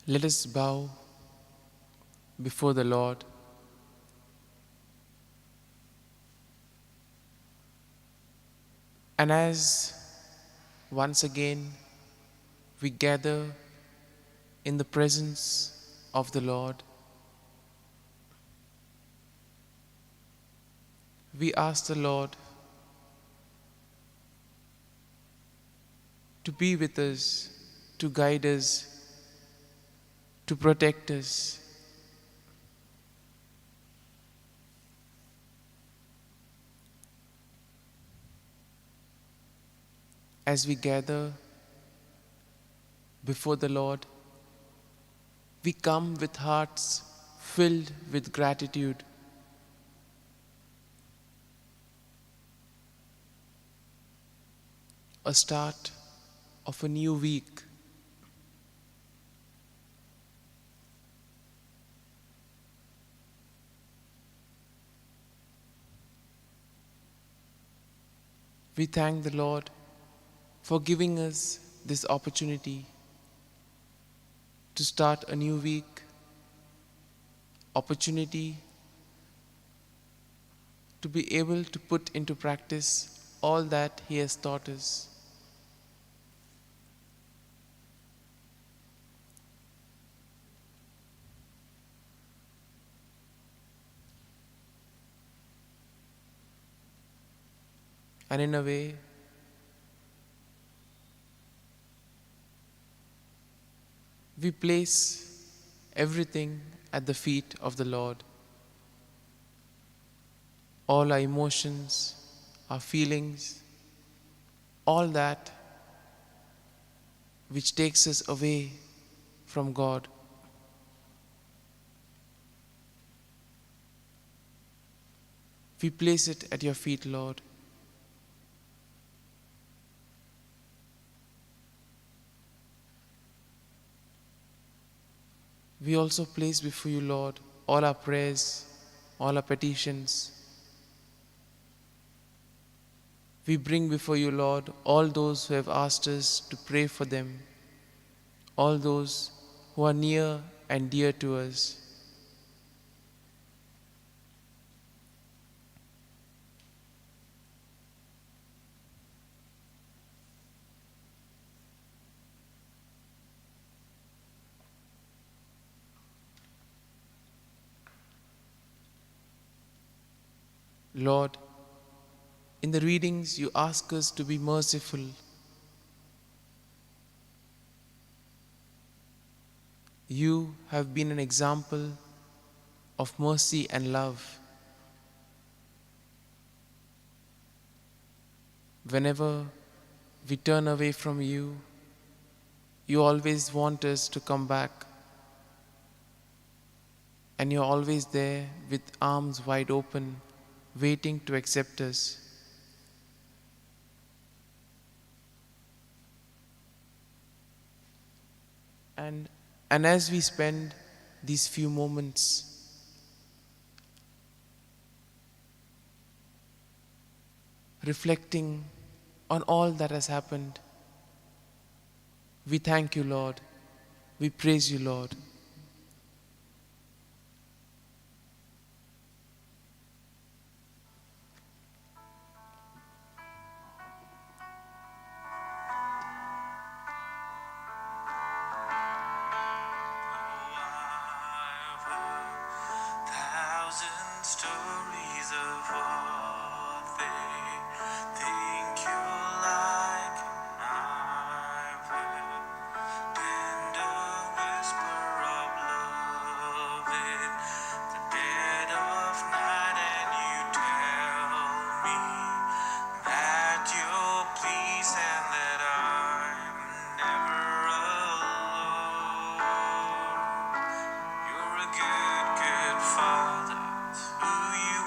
Let us bow before the Lord and as once again we gather in the presence of the Lord, we ask the Lord to be with us, to guide us, to protect us. As we gather before the Lord, we come with hearts filled with gratitude. A start of a new week. We thank the Lord for giving us this opportunity to start a new week, opportunity to be able to put into practice all that He has taught us. And in a way, we place everything at the feet of the Lord. All our emotions, our feelings, all that which takes us away from God. We place it at your feet, Lord. We also place before you, Lord, all our prayers, all our petitions. We bring before you, Lord, all those who have asked us to pray for them, all those who are near and dear to us. Lord, in the readings you ask us to be merciful. You have been an example of mercy and love. Whenever we turn away from you, you always want us to come back. And you're always there with arms wide open, waiting to accept us. And as we spend these few moments reflecting on all that has happened, we thank you, Lord. We praise you, Lord. Thousand stories of what they think you like, and I've heard tender whisper of love in the dead of night, and you tell me that you're pleased and that I'm never alone. You're a good, good father. It's who you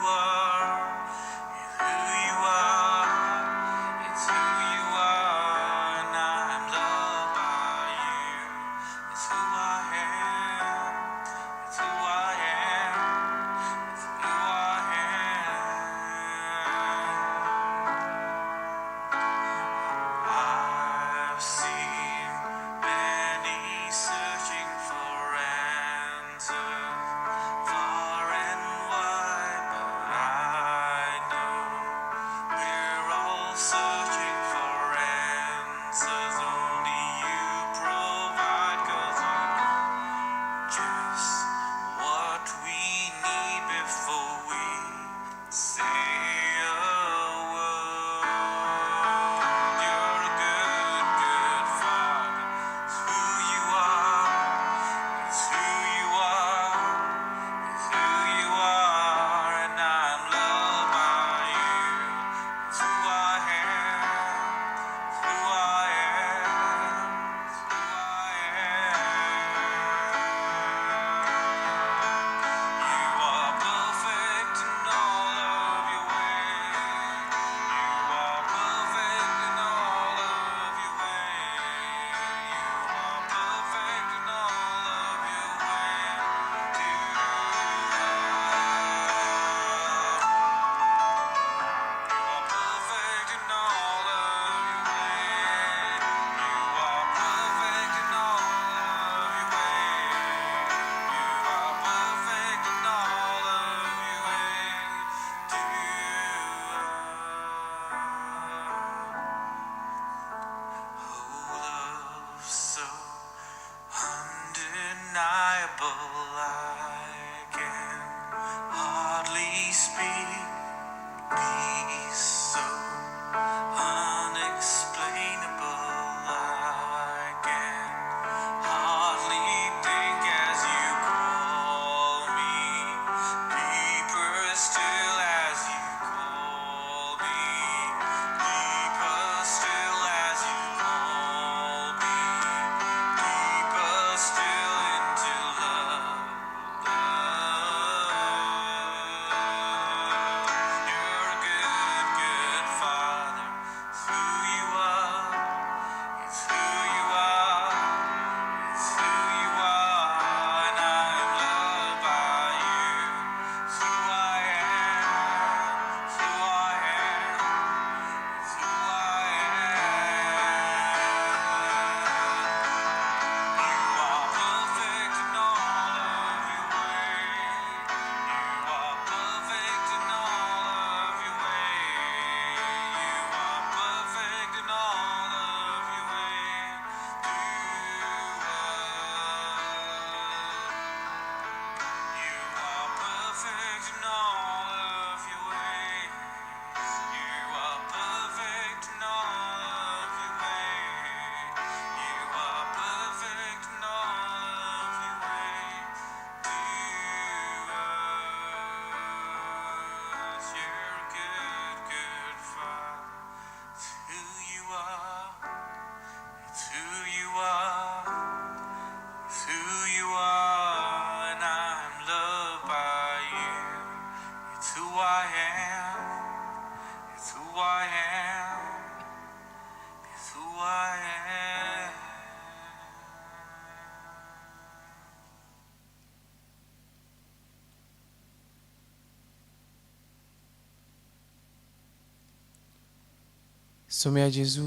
Saumya जेजू,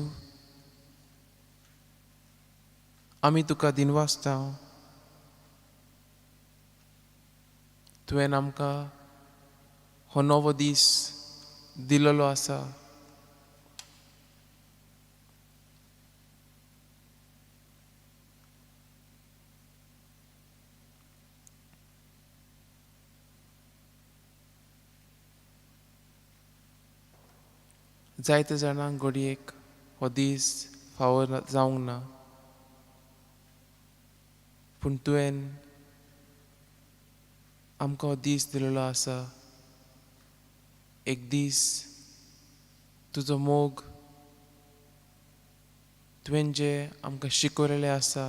आमी तुका दिनवासता. तुवें आमकां हो नवो दीस दिलेलो आसा. जायते जाणांक घडयेक हो दीस फावो जावंक ना, पूण तुवें आमकां हो दीस दिलेलो आसा. एक दीस तुजो मोग तुवें जे आमकां शिकयलेलें आसा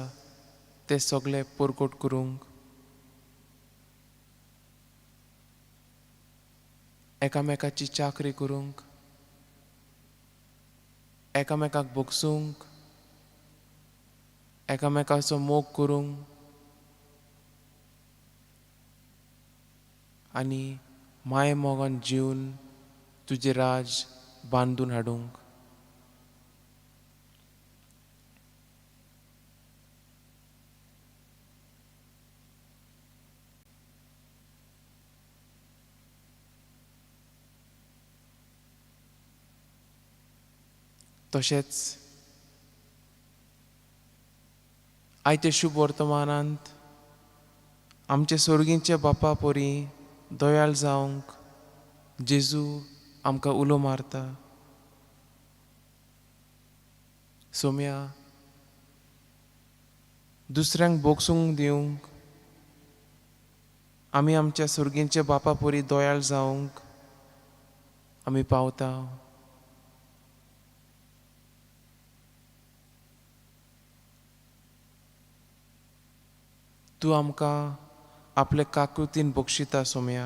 तें सगळें परकोट करूंक, एकामेकाची चाकरी करूंक, एकामेकाक बोगसूंक, एकामेकाचो मोग करूंक आनी माये मोगान जिवन तुजें राज बांदून हाडूंक. तशेंच आयच्या शुभ वर्तमानांत आमचे सर्गींचे बापा पोरी दयाळ जावंक जेजू आमकां उलो मारता. सोम्या, दुसऱ्यांक बोगसूंक दिवंक आमी आमच्या सर्गींचे बापा पोरी दयाळ जावंक आमी पावता. तूं आमकां आपले काकुतीन बक्षिता सोम्या.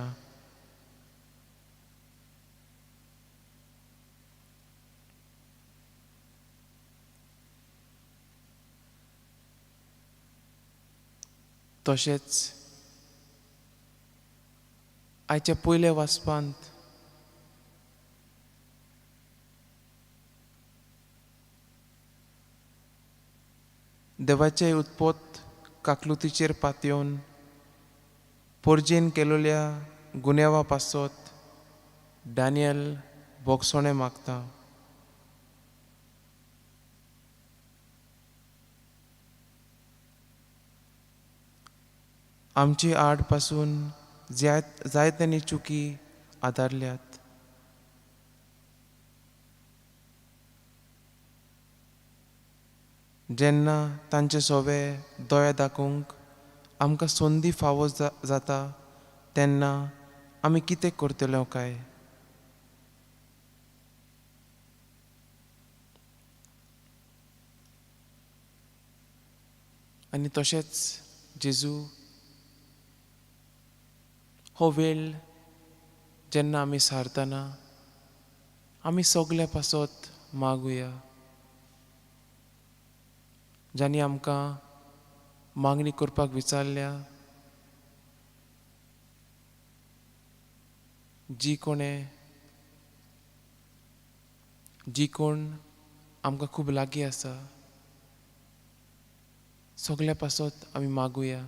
तशेंच आयच्या पयल्या वाचपांत देवाचे उत्पोत काकलुतीचेर पातयेवन पोरजेन केलोल्या गुन्यांवा पासत डॅनियल बोगसोणें मागता. आमची आड पासून जायत्यांनी चुकी आदारल्यात. जेन्ना तांचे सोबे दोळे दाखोवंक आमकां संदी फावो जाता तेन्ना आमी कितें करतल्यो काय. आनी तशेंच जेजू, हो वेळ जेन्ना आमी सारतना आमी सगळे पासत मागुया. जांणी आमकां मागणी करपाक विचारल्या, जी कोण आमकां खूब लागीं आसा, सगळ्या पासत आमी मागुया.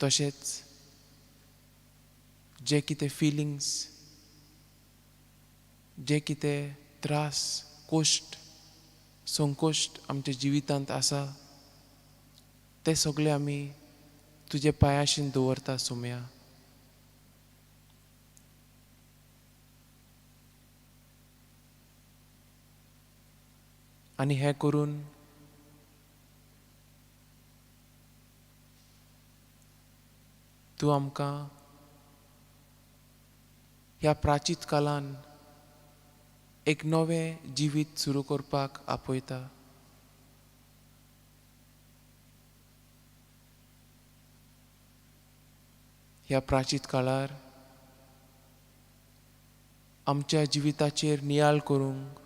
तशेंच जे कितें फिलिंग्स, जे कितें त्रास, कोश्ट, संकोश्ट आमच्या जिवितांत आसा ते सगळे आमी तुजे पांयाशीन दवरता सोम्या. आनी हें करून तूं आमकां ह्या प्राचीत कालान एक नवें जिवीत सुरू करपाक आपयता. ह्या प्राचीत काळार आमच्या जिविताचेर नियाळ करूंक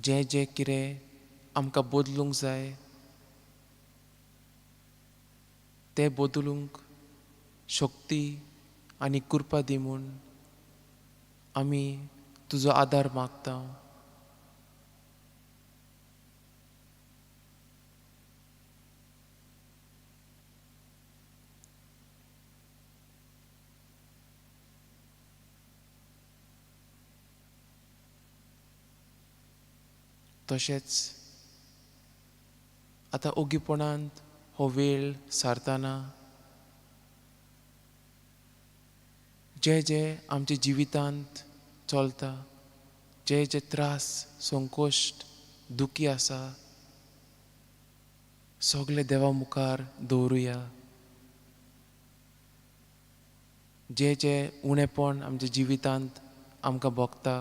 जें जें कितें आमकां बदलूंक जाय ते बदलूंक शक्ती आनी कृपा दी म्हूण आमी तुजो आदार मागता. तशेंच आतां ओगीपणांत हो वेळ सारतना जे आमच्या जिवितांत चलता, जे त्रास संकोश्ट दुखी आसा, सगळे देवा मुखार दवरुया. जे उणेपण आमच्या जिवितांत आमकां भोगता,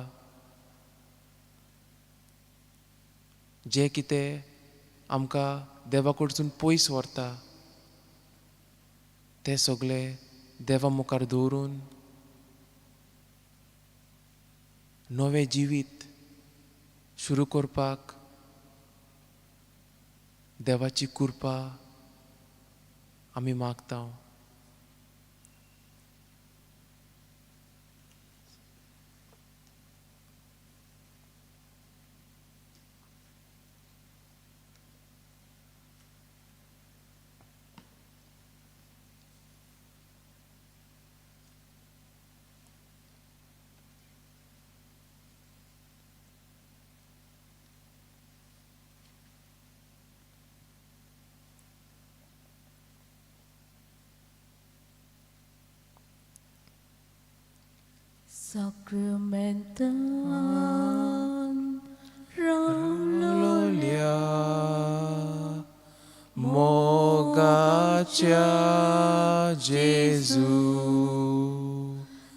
जे कितें आमकां देवा कडसून पयस व्हरता, ते सगळे देवा मुखार दवरून नवें जिवीत सुरू करपाक देवाची कृपा आमी मागता. Sacramentum Rolia mogacia Jesu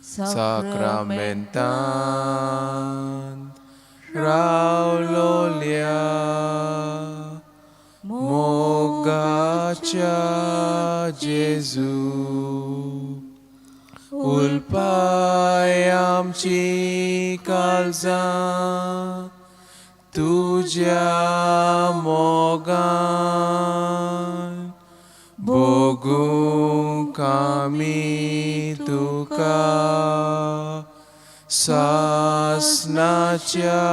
sacramentam Raulolia mogacia Jesu ulpayamci kalza तुझ्या मोगान बघूंक आमी तुका सासनाच्या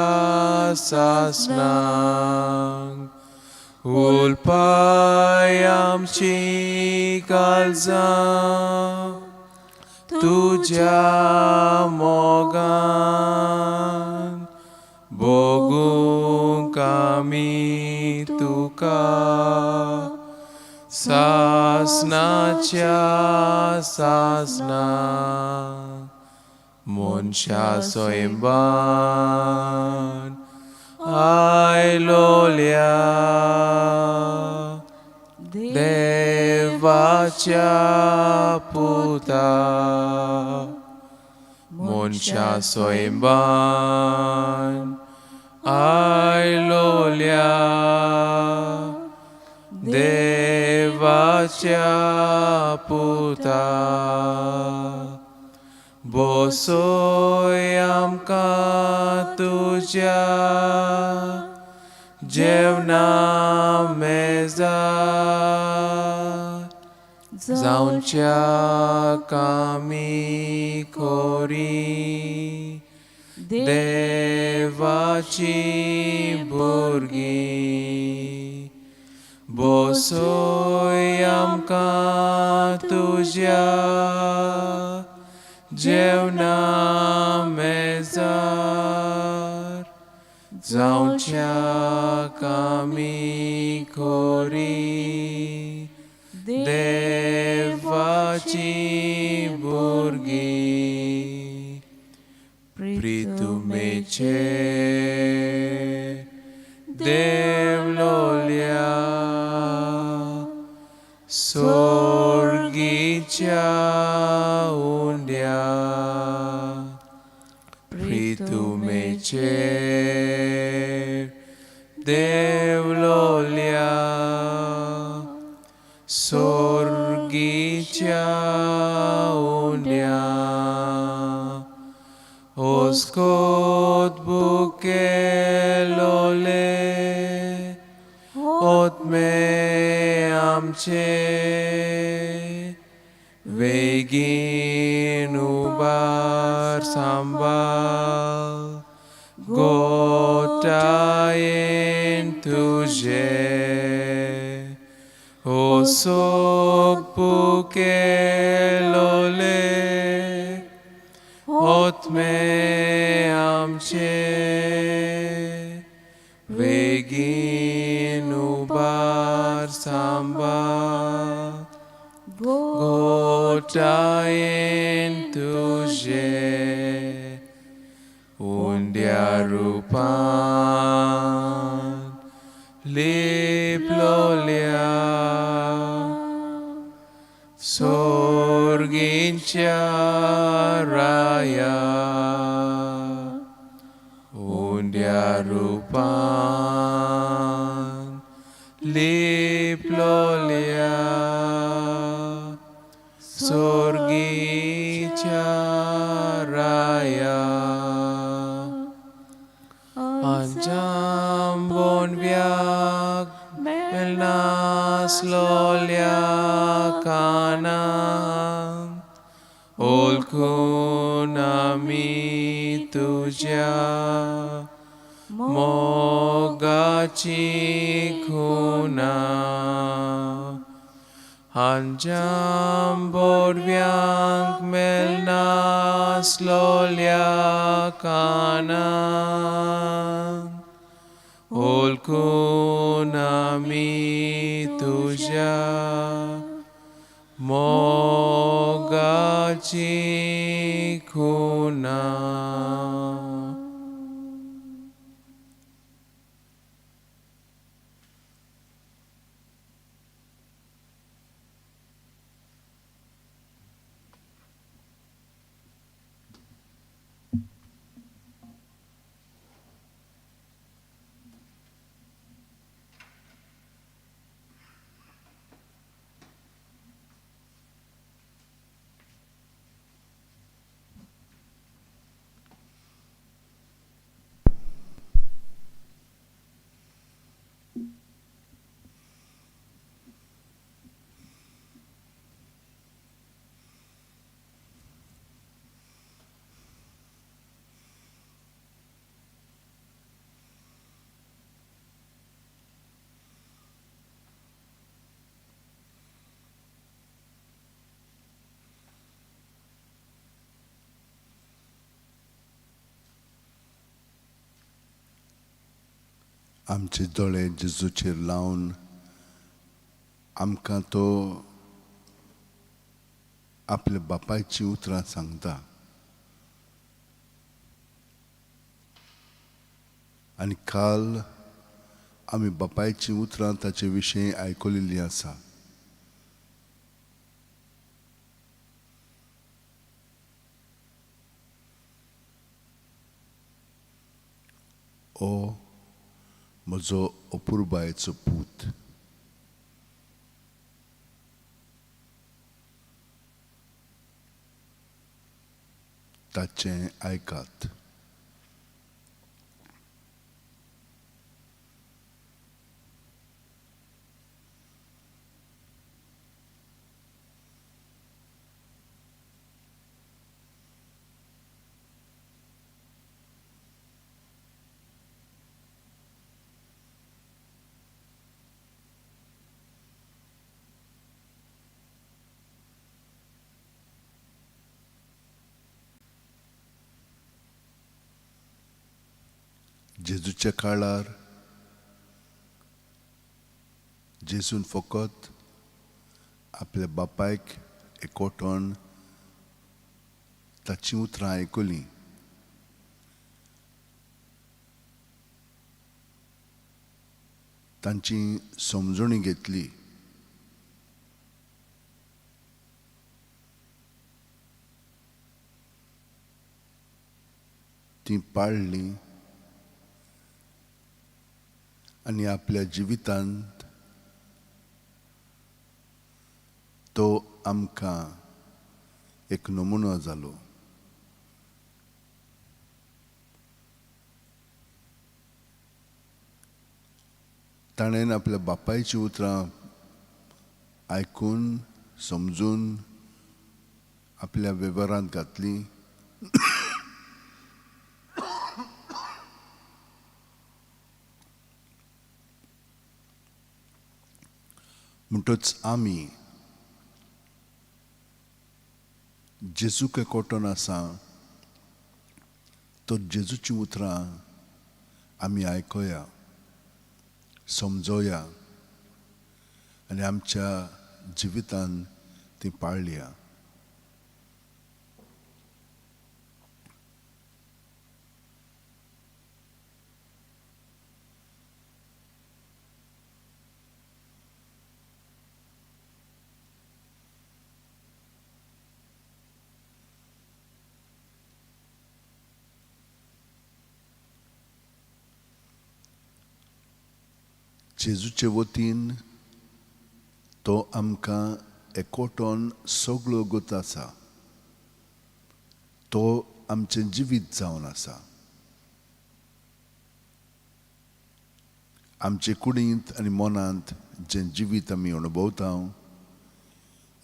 सासनांक उलपाय आमची काळजां तुझ्या मोगान बघूंक आमी तुका सासनाच्या सासनांक मनशा सोयंबान आयलोल्या देवाच्या पुता मनशा सोयंबान आयलोल्या देवाच्या पुता बसोय आमकां तुज्या जेवणा मेजार जावच्या कामी खोरी देवाची भुरगीं बसोय आमकां तुज्या जेवणा मेजार जावच्या कामी खोरी देवाची भुरगीं प्रितुमेचे देवलोल्या सोर्गीच्या उंड्या प्रितुमेचे देवलोल्या सोर्गीच्या उंड्या ओस्कोत बुकेलोले ओतमे आमचे बेगीन उबार सांबाळ गोटायेन तुझे O soppukelole Otme amche Vegin ubar samba Gotayen tuje Undia rupan Liplolia Sorgincha raya Undia rupan Liplolia Sorgincha raya Anjam bon viag Melnas lolia kana Olkunami tuja Mogachi kuna Anjam bon viag Melnas lolia kana Olkunami tuja Mogachi kuna आमचे दोळे जेजूचेर लावन आमकां तो आपल्या बापायची उतरां सांगता आनी काल आमी बापायची उतरां ताचे विशीं आयकलेलीं आसा ओ म्हजो अपुरबायेचो पूत ताचें आयकात जेजूच्या काळार जेजून फकत आपल्या बापायक एकवटोन ताची उतरां आयकलीं तांची समजणी घेतली ती पाळ्ळी आनी आपल्या जिवितांत तो आमकां एक नमुनो जालो ताणें आपल्या बापायची उतरां आयकून समजून आपल्या वेव्हारांत घातली, म्हणटच आमी जेजूक एकवटून आसा, तो जेजूची उतरां आमी आयकोया, समजोया आनी आमच्या जिवितांत ती पाळया. जेजूचे वतीन तो आमकां एकवटोन सगळो गत आसा, तो आमचें जिवीत जावन आसा. आमचे कुडींत आनी मनांत जें जिवीत आमी अणभवता,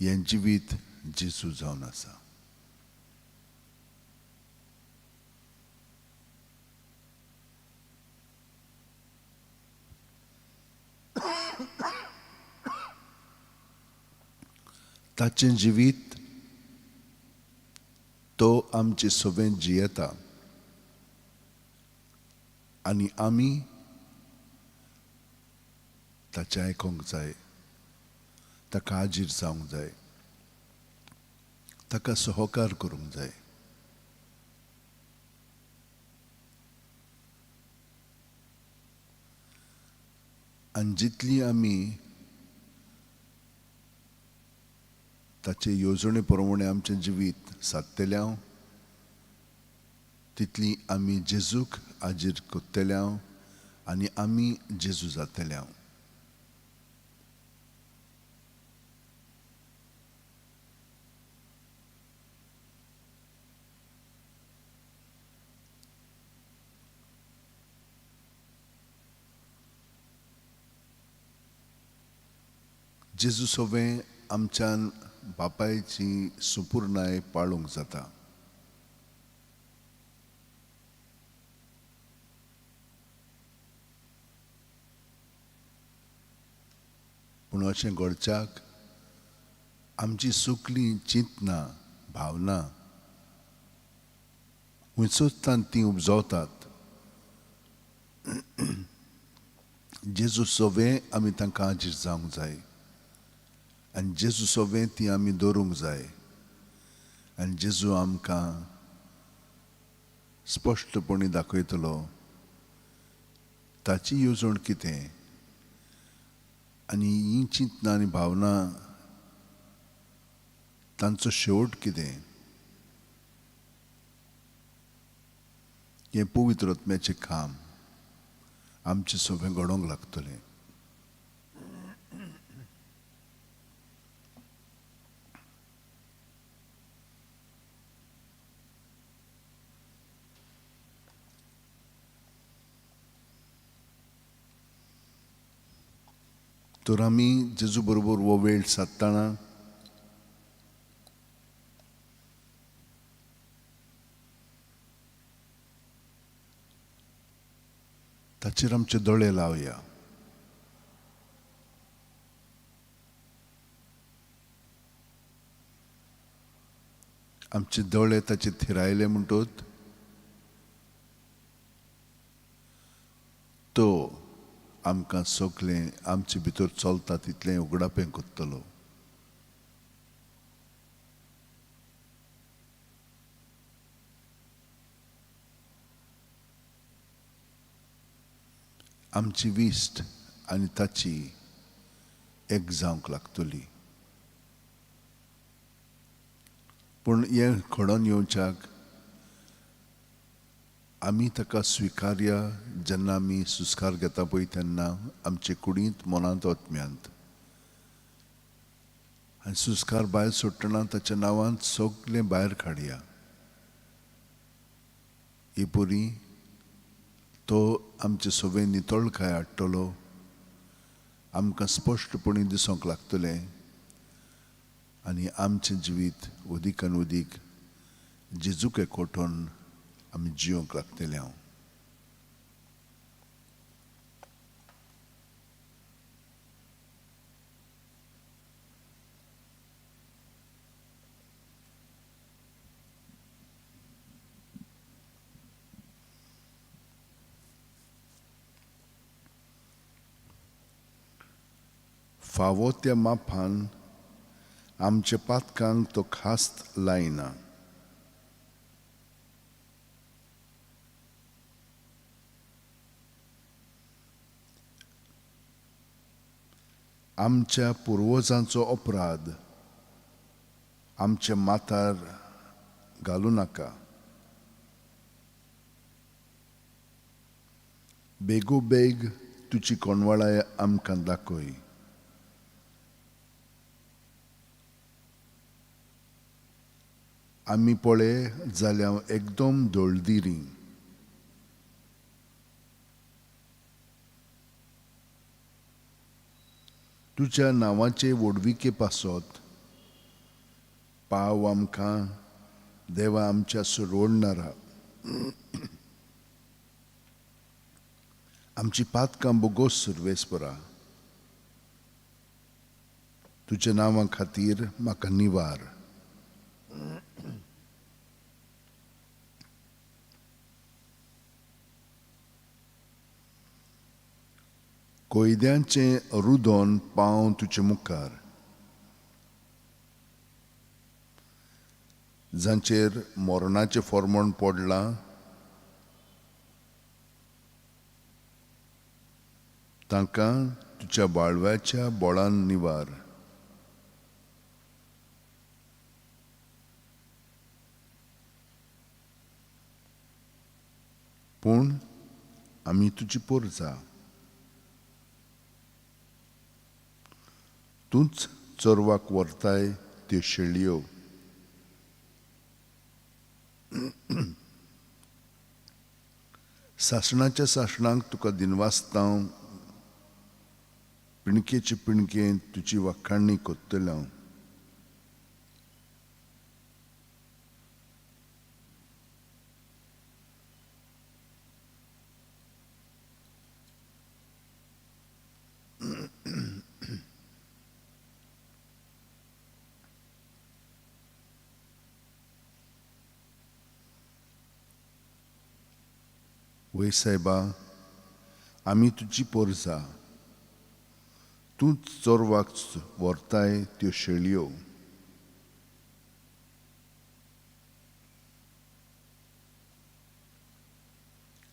हें जिवीत जेजू जावन आसा. ताचें जिवीत तो आमचे सोबेत जियेता आनी आमी ताचें आयकोंक जाय, ताका आजीर जावंक जाय, ताका सहकार करूंक जाय. आनी जितली आमी ताचे येवजणे प्रमाणे आमचें जिवीत सादतल्या, तितली आमी जेजूक आजीर कोत्तल्या आनी आमी जेजू जातल्या. जेजू सोबें आमच्यान बापायची सुपूर्णाय पाळूंक जाता. पूण अशें घडच्याक आमची सुकलीं चिंतनां, भावना हुंयसरच्यान तीं उपजवतात. जेजू सोबें आमी तांकां आजीर जावंक जाय आनी जेजू सोबें ती आमी दवरूंक जाय. आनी जेजू आमकां स्पश्टपणी दाखयतलो ताची येवजण कितें आनी ही चिंतनां आनी भावना तांचो शेवट कितें. हें पवित्र आत्म्याचें काम आमचे सोबें घडोवंक लागतलें. तर आमी जेजू बरोबर हो वेळ सादतना ताचेर आमचे दोळे लावया. आमचे दोळे ताचे थिरायले म्हणटत तो आमकां सगलें आमचे भितर चलता तितलें उगडापें कोत्तलो. आमची विस्ट आनी ताची एक जावंक लागतली. पूण हें घडोवन येवच्याक आमी ताका स्विकारया. जेन्ना आमी सुस्कार घेता पळय तेन्ना आमचे कुडींत मनांत आत्म्यांत आनी सुस्कार भायर सोडटना ताच्या नांवांत सगलें भायर काडया. ही पुरी तो आमचे सोबें नितळकाय हाडटलो. आमकां स्पश्टपणी दिसूंक लागतलें आनी आमचें जिवीत उदीकान उदीक जेजूके कोठोन आमी जिवंक लागतले हांव. फावो त्या मापान आमच्या पातकांक तो खास्त लायना. आमच्या पुर्वजांचो अपराध आमच्या माथार घालूं नाका. बेगोबेग तुजी कोणवळाय आमकां दाखय. आमी पळय जाल्यार एकदम दोळदिरी. तुज्या नांवाचे व्हडविके पासत पाव आमकां देवा आमच्या सोडणारा. आमची पातकां बोगोस सुरवेस्परा. तुज्या नांवा खातीर म्हाका निवार. कोयद्यांचें रुदोन पाव तुजे मुखार. जांचेर मोरणाचें फोर्मोण पडलां तांकां तुज्या बाळव्याच्या बोळान निवार. पूण आमी तुजी पोरजां. तूंच चोरवाक व्हरताय त्यो शेळयो. सासणाच्या सासणांक तुका दिनवासतां. पिणकेचे पिणकेंत तुजी वाखाणणी कोत्तले हांव. वै सायबा, आमी तुजी पोरजां. तूंच चोरवाक व्हरताय त्यो शेळयो.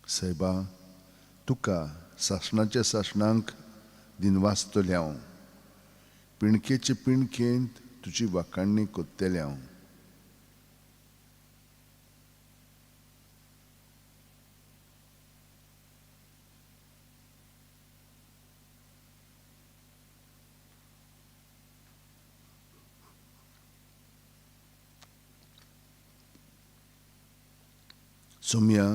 सायबा, तुका सासणाच्या सासणांक दिनवासतले हांव. पिणकेचे पिणकेंत तुजी वाखाणणी कोत्तले हांव. सोम्या,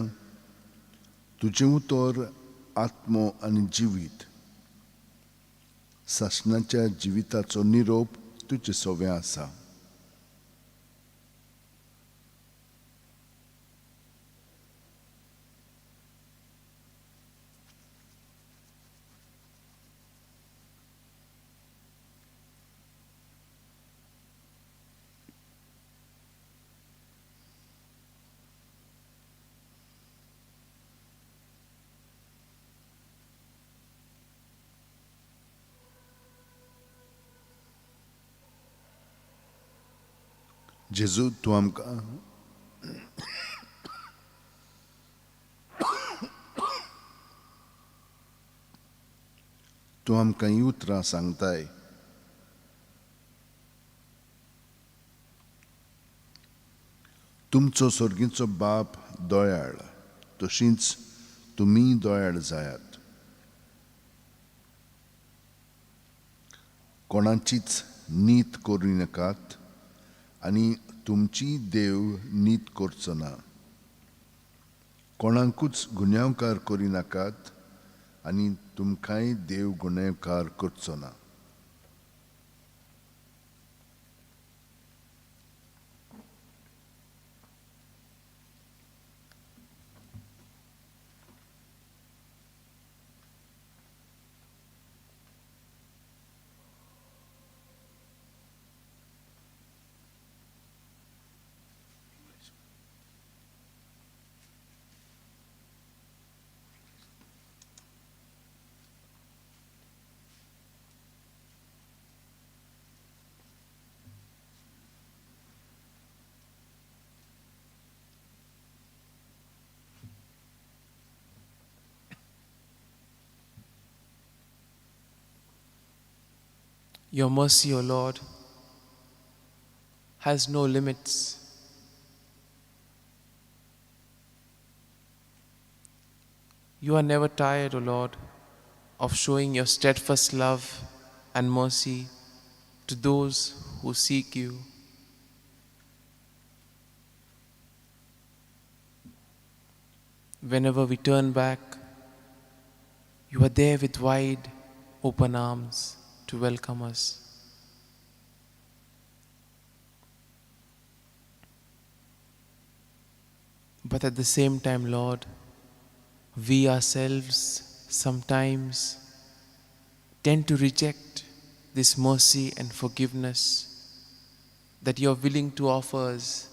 तुजें उतर आत्मो आनी जिवीत. सासणाच्या जिविताचो निरोप तुजे सोवें आसा. जेजू, तूं आमकां हीं उतरां सांगताय. तुमचो सर्गीचो बाप दोयाळ, तशींच तुमी दोयाळ जायात. कोणाचीच नीत करूं नाकात आनी तुमची देव नीत करचो ना. कोणाकूच गुन्यांवकार करी नाकात आनी तुमकांय देव गुन्यांवकार करचो ना. Your mercy, O Lord, has no limits. You are never tired, O Lord, of showing your steadfast love and mercy to those who seek you. Whenever we turn back, you are there with wide open arms to welcome us. But at the same time, Lord, we ourselves sometimes tend to reject this mercy and forgiveness that you are willing to offer us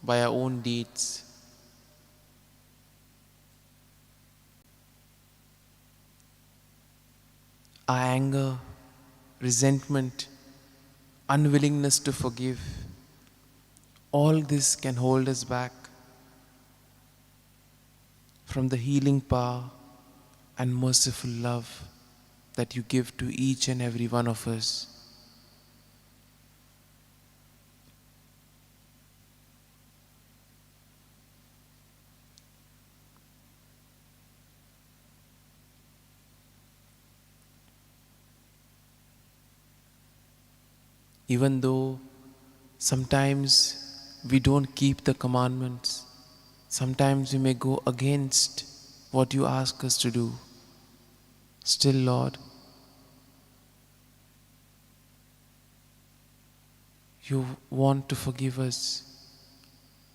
by our own deeds. Our anger, resentment, unwillingness to forgive, all this can hold us back from the healing power and merciful love that you give to each and every one of us. Even though sometimes we don't keep the commandments, sometimes we may go against what you ask us to do. Still, Lord, you want to forgive us.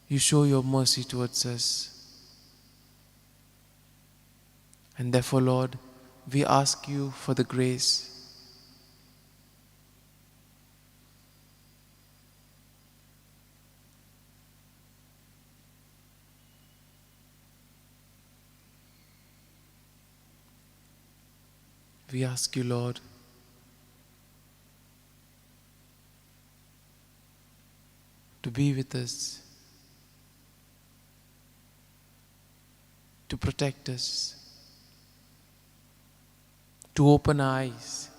You show your mercy towards us. And therefore, Lord, we ask you for the grace. We ask you, Lord, to be with us, to protect us, to open our eyes,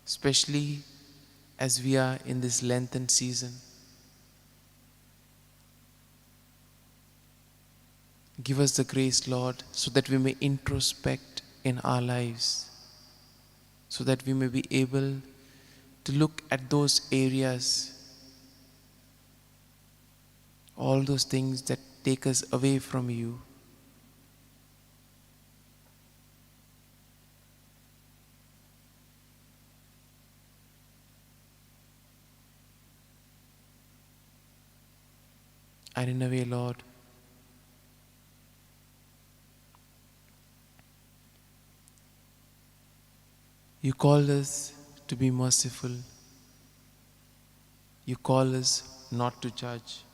especially as we are in this Lenten season. Give us the grace, Lord, so that we may introspect in our lives, so that we may be able to look at those areas, all those things that take us away from you. And in a way, Lord, you call us to be merciful. You call us not to judge.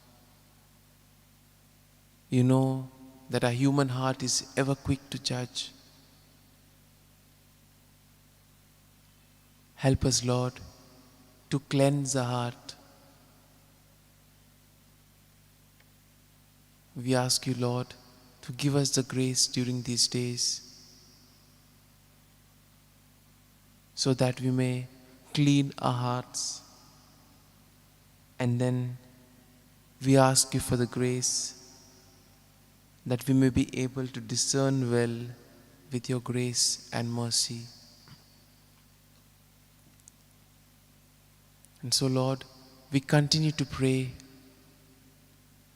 You know that our human heart is ever quick to judge. Help us, Lord, to cleanse our heart. We ask you, Lord, to give us the grace during these days so that we may clean our hearts. And then we ask you for the grace that we may be able to discern well with your grace and mercy. And so, Lord, we continue to pray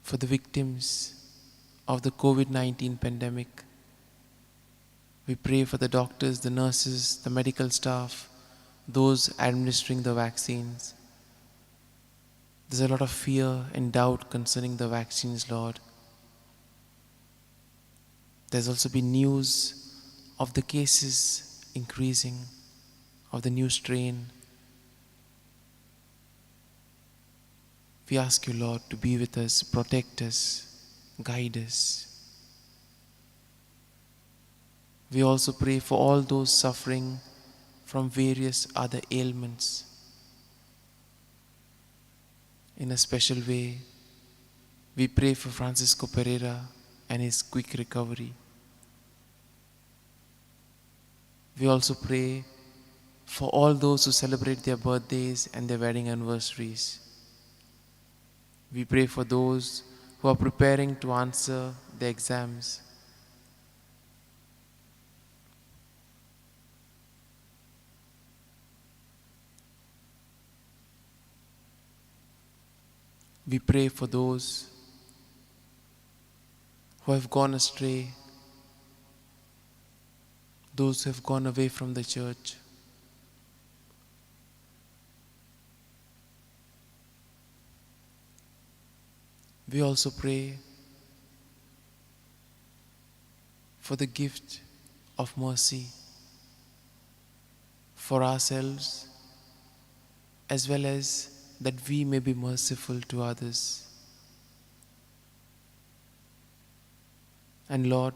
for the victims of the COVID-19 pandemic. We pray for the doctors, the nurses, the medical staff, those administering the vaccines. There's a lot of fear and doubt concerning the vaccines, Lord. There's also been news of the cases increasing, of the new strain. We ask you, Lord, to be with us, protect us, guide us. We also pray for all those suffering from various other ailments. In a special way, we pray for Francisco Pereira and his quick recovery. We also pray for all those who celebrate their birthdays and their wedding anniversaries. We pray for those who are preparing to answer their exams. We pray for those who have gone astray, those who have gone away from the church. We also pray for the gift of mercy for ourselves, as well as that we may be merciful to others. And Lord,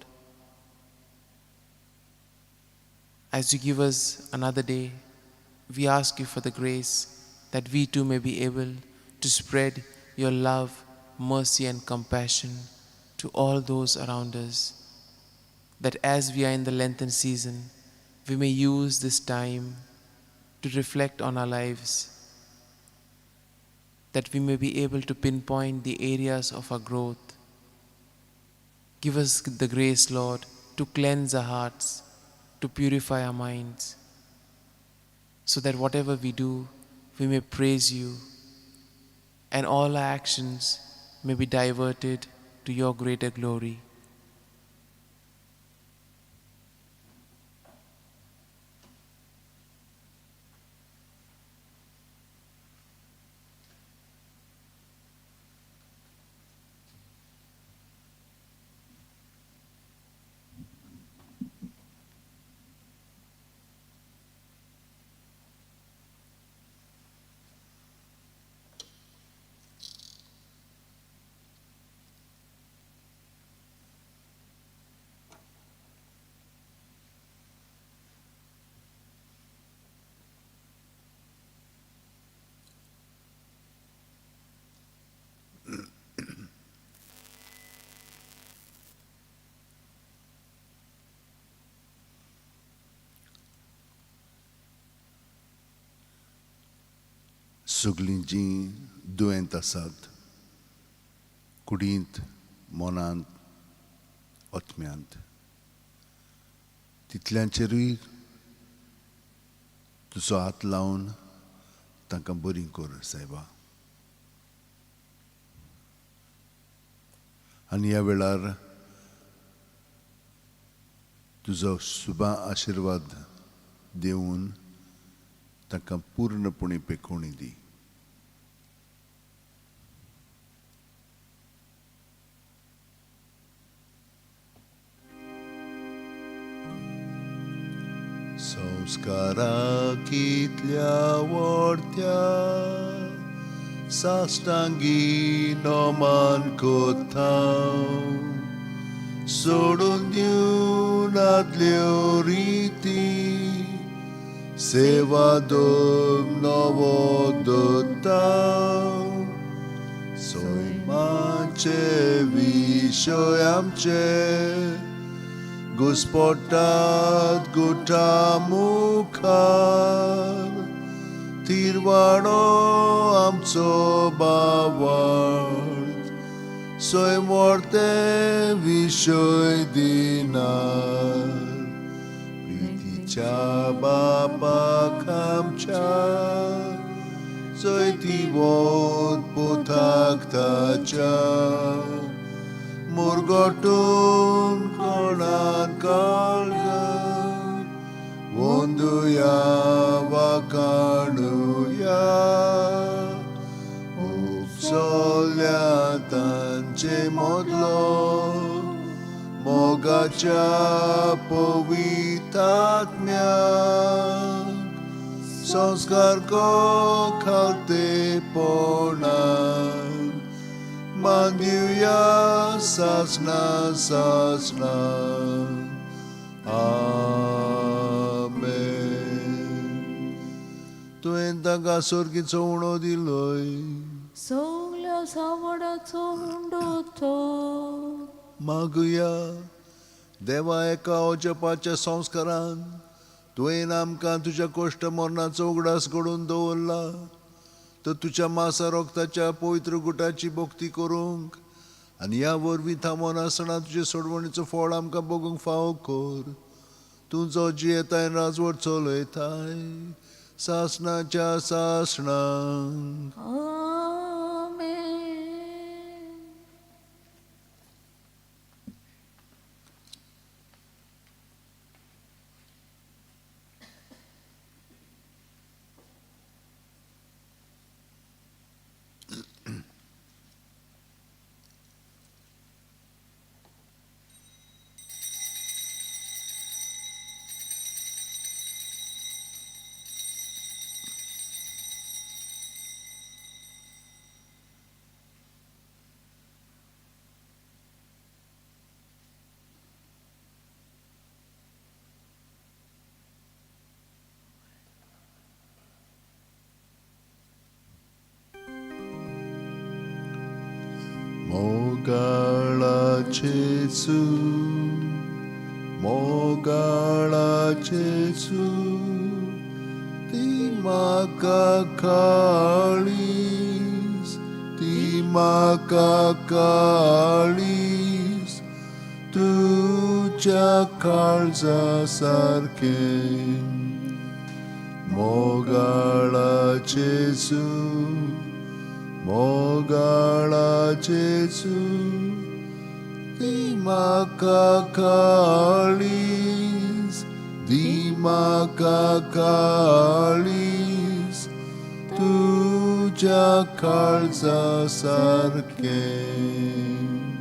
as you give us another day, we ask you for the grace that we too may be able to spread your love, mercy and compassion to all those around us. That as we are in the Lenten season, we may use this time to reflect on our lives, that we may be able to pinpoint the areas of our growth. Give us the grace, Lord, to cleanse our hearts, to purify our minds, so that whatever we do, we may praise you, and all our actions may be diverted to your greater glory. Suglinji duentasad, kudint, monant, otmiant. Titlancherui, tuso haत लावून तांकां बरी कर सायबा. आनी ह्या वेळार तुजो शुभ आशीर्वाद देऊन तांकां पूर्णपणे पेखोवणी दी. संस्काराकितल्या व्हडत्या साश्टांगी नोमान कोत्तांव सोडून दिवन आदल्यो रिती सेवा दोग नवो दोत्तांव सैमाचे विशय आमचे Gospodat guta mukhar Tirvano amco bavard Soy morte vishoy dinar Priticha bapa kamcha Soy tivot potaktacha Murgotun konan kalga Vonduya vakanuya Upsolya tanche modlo Mogacha povitatmya Sanskar ko khalte ponan Mandiya sasna sasna. Amen. Tuentanga sorgitso uno di loi. Soglia savadaco hundoto. Maguya deva eka ojapacha samskaran तुवें आमकां तुज्या cost मरणाचो उगडास घडोवन दवरला, तर तुज्या मासा रोगताच्या पवित्र गुटाची भक्ती करूंक आनी ह्या वरवीं थांबोन आसतना तुजे सोडवणीचो फळ आमकां भोगूंक फावो कर. तूं जो जियेताय राजवट चलयताय सासणाच्या सासणांक. आमेन. मोगाळाचेचू, मोगाळाचेचू, ती म्हाका काळीस, ती म्हाका काळीस, तुज्या काळजा सारकें. मोगाळाचेचू, मोगाळाचेचू, ती म्हाका काळीस, ती म्हाका काळीस, तुज्या काळजा सारकें.